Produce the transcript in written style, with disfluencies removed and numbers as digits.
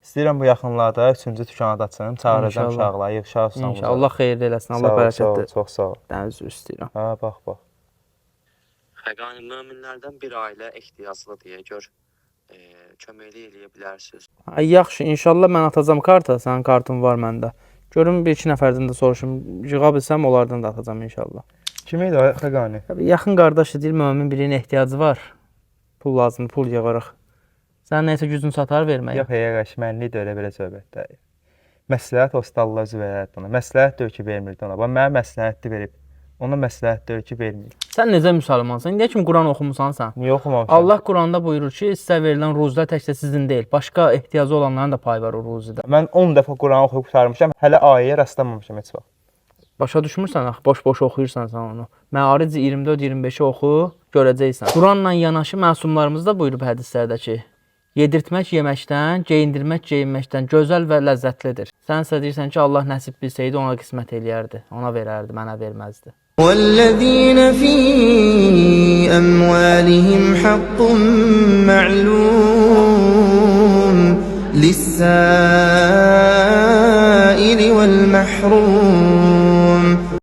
İstəyirəm bu yaxınlarda 3-cü dükanı da açım, çağıracam uşaqları, yığışarsınız. İnşallah. Allah xeyirli eləsin, Allah bərəkətli. Çox sağ ol. Dəniz istəyirəm. Ha, bax. Xəqani möminlərdən bir ailə ehtiyaclı deyə gör, köməklik eləyə bilərsiniz. Yaxşı, inşallah mən atacam karta, sənin kartın var məndə. Görüm bir-iki nəfərdən də soruşum, yığa bilsəm onlardan da atacam inşallah. Kim idi o Xəqani? Yaxın qardaşı deyil, mömin birinin ehtiyacı var. Pul lazımdır, pul yığırıq. Sən nəysə gücün çatar verməyə. Yox, yəqəş, mənlik də elə belə söhbətdə. Məsləhət olsa Allah özü verərdi ona. Məsləhət deyir ki, vermirdi ona. Bax, mənə məsləhətli verib. Ona məsləhət deyir ki, vermir. Sən necə müsəlmansan? İndiyə kimi Quran oxumusan sən? Niyə oxumamışam? Allah Quranda buyurur ki, sizə verilən ruzilər təkcə sizin deyil, başqa ehtiyacı olanların da payı var o ruzidə. Mən 10 dəfə Quran oxuyub qurtarmışam, hələ ayəyə rastlamamışam heç vaxt. Başa düşmürsən axı, boş-boş oxuyursan sən onu. Məaric 24-25-i oxu, görəcəksən. Quranla yanaşı məsumlarımız da buyurub hədislərdə ki, yedirtmək yeməkdən, geyindirmək geyinməkdən gözəl və ləzzətlidir. Sən isə deyirsən ki, Allah nəsib bilsəydi ona qismət eləyərdi, ona verərdi, mənə verməzdi. وَالَّذِينَ فِي أَمْوَالِهِمْ حَقٌّ مَّعْلُومٌ لِلسَّائِلِ وَالْمَحْرُومِ